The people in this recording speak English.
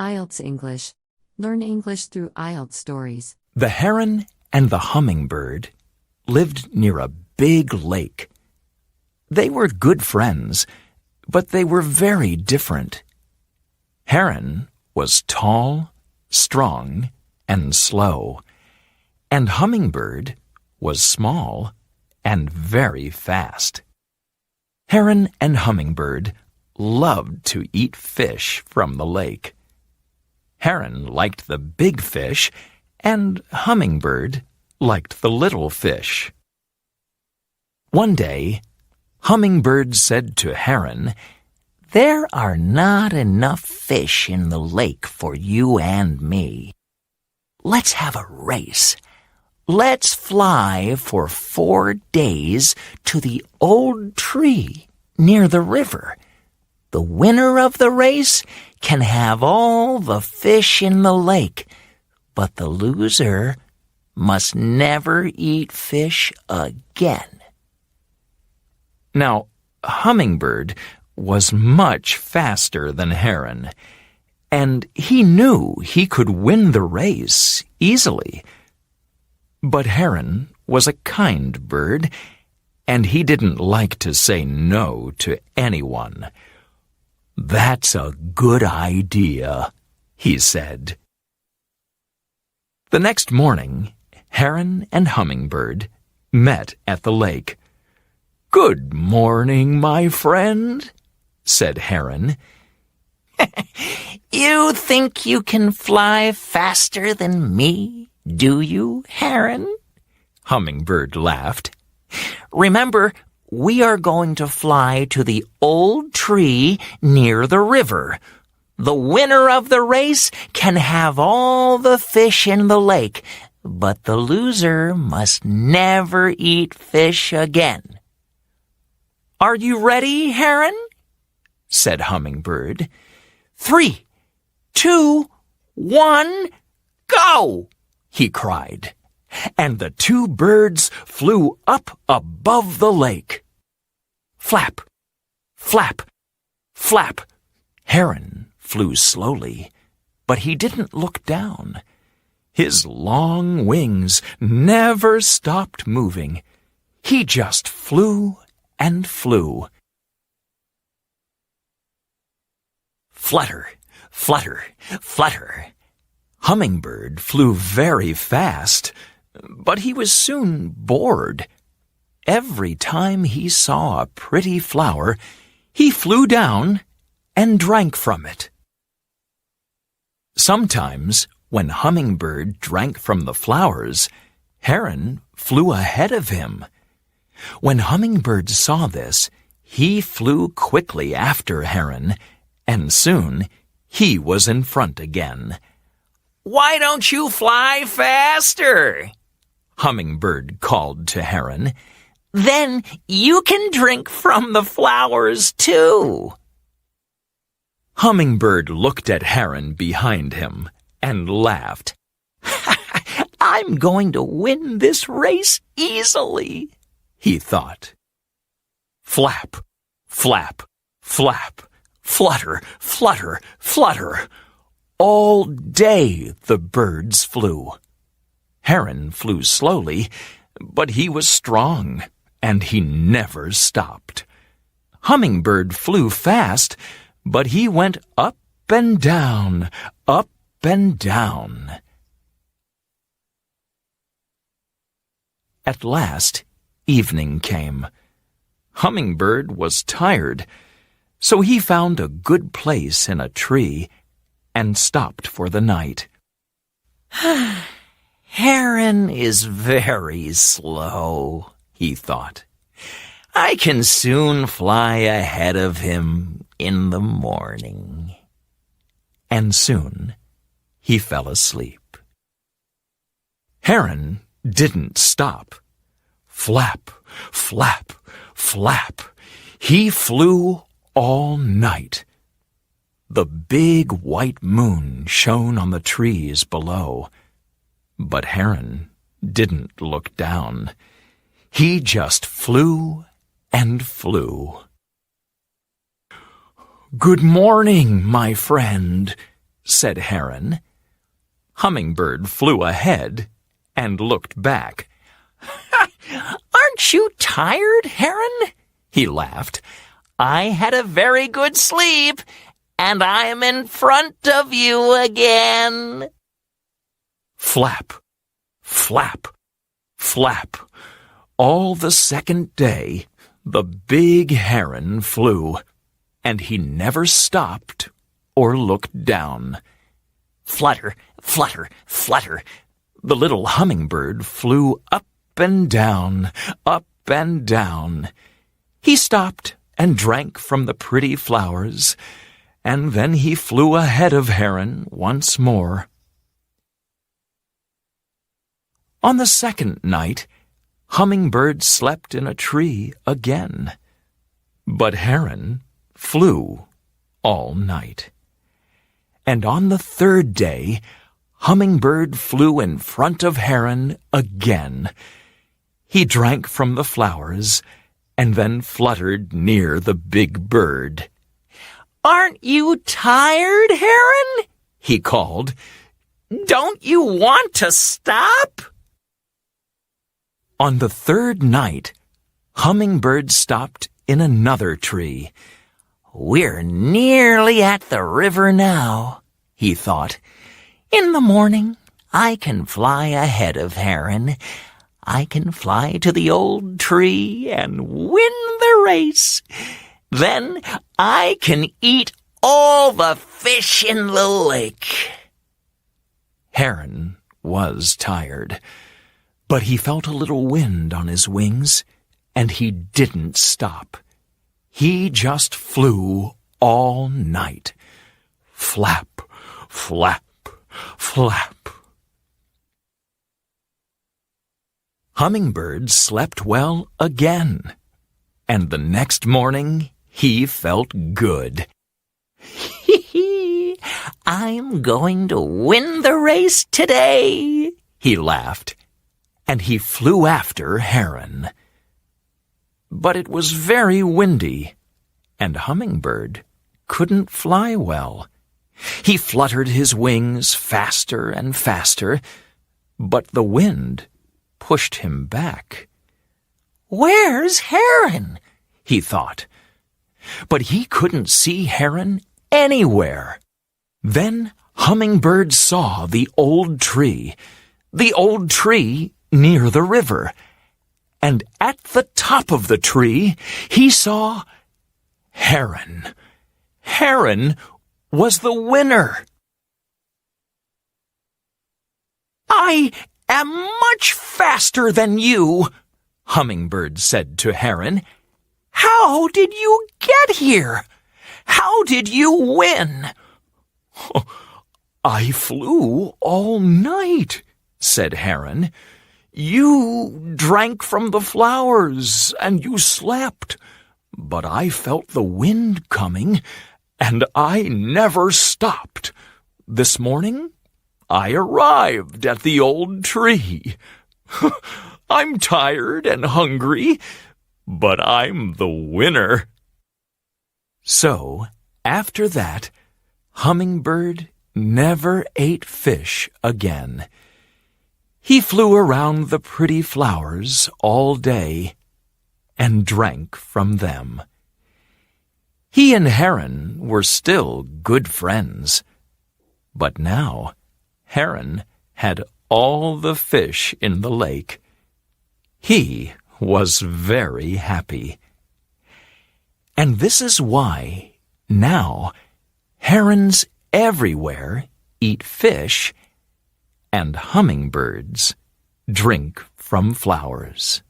IELTS English. Learn English through IELTS stories. The heron and the hummingbird lived near a big lake. They were good friends, but they were very different. Heron was tall, strong, and slow, and hummingbird was small and very fast. Heron and hummingbird loved to eat fish from the lake. Heron liked the big fish, and hummingbird liked the little fish. One day, hummingbird said to heron, "There are not enough fish in the lake for you and me. Let's have a race. Let's fly for 4 days to the old tree near the river. The winner of the race can have all the fish in the lake, but the loser must never eat fish again." Now, hummingbird was much faster than heron, and he knew he could win the race easily. But heron was a kind bird, and he didn't like to say no to anyone. "That's a good idea," he said. The next morning, heron and hummingbird met at the lake. "Good morning, my friend," said heron. "You think you can fly faster than me, do you, heron?" Hummingbird laughed. "Remember, we are going to fly to the old tree near the river. The winner of the race can have all the fish in the lake, but the loser must never eat fish again." "Are you ready, heron?" said hummingbird. 3, 2, 1, go! he cried, and the two birds flew up above the lake. Flap, flap, flap. Heron flew slowly, but he didn't look down. His long wings never stopped moving. He just flew and flew. Flutter, flutter, flutter. Hummingbird flew very fast, but he was soon bored. Every time he saw a pretty flower, he flew down and drank from it. Sometimes, when hummingbird drank from the flowers, heron flew ahead of him. When hummingbird saw this, he flew quickly after heron, and soon he was in front again. "Why don't you fly faster?" Hummingbird called to heron. "Then you can drink from the flowers too." Hummingbird looked at heron behind him and laughed. "I'm going to win this race easily," he thought. Flap, flap, flap, flutter, flutter, flutter. All day the birds flew. Heron flew slowly, but he was strong, and he never stopped. Hummingbird flew fast, but he went up and down, up and down. At last, evening came. Hummingbird was tired, so he found a good place in a tree and stopped for the night. "Heron is very slow," he thought. "I can soon fly ahead of him in the morning." And soon he fell asleep. Heron didn't stop. Flap, flap, flap. He flew all night. The big white moon shone on the trees below, but heron didn't look down. He just flew and flew. "Good morning, my friend," said Heron. Hummingbird flew ahead and looked back. "Aren't you tired, Heron?" he laughed. "I had a very good sleep, and I'm in front of you again." Flap, flap, flap. All the second day, the big heron flew, and he never stopped or looked down. Flutter, flutter, flutter. The little hummingbird flew up and down, up and down. He stopped and drank from the pretty flowers, and then he flew ahead of Heron once more. On the second night, Hummingbird slept in a tree again, but Heron flew all night. And on the third day, Hummingbird flew in front of Heron again. He drank from the flowers and then fluttered near the big bird. "Aren't you tired, Heron?" he called. "Don't you want to stop?" On the third night, Hummingbird stopped in another tree. "We're nearly at the river now," he thought. "In the morning, I can fly ahead of Heron. I can fly to the old tree and win the race. Then I can eat all the fish in the lake." Heron was tired, but he felt a little wind on his wings, and he didn't stop. He just flew all night. Flap, flap, flap. Hummingbird slept well again, and the next morning he felt good. "Hee-hee, I'm going to win the race today," he laughed, and he flew after Heron. But it was very windy, and Hummingbird couldn't fly well. He fluttered his wings faster and faster, but the wind pushed him back. "Where's Heron?" he thought. But he couldn't see Heron anywhere. Then Hummingbird saw the old tree near the river, and at the top of the tree he saw Heron. Heron was the winner. "I am much faster than you," Hummingbird said to Heron. "How did you get here? How did you win?" "I flew all night," said Heron. "You drank from the flowers and you slept, but I felt the wind coming, and I never stopped. This morning, I arrived at the old tree. I'm tired and hungry, but I'm the winner." So, after that, Hummingbird never ate fish again. He flew around the pretty flowers all day and drank from them. He and Heron were still good friends, but now Heron had all the fish in the lake. He was very happy. And this is why now herons everywhere eat fish, and hummingbirds drink from flowers.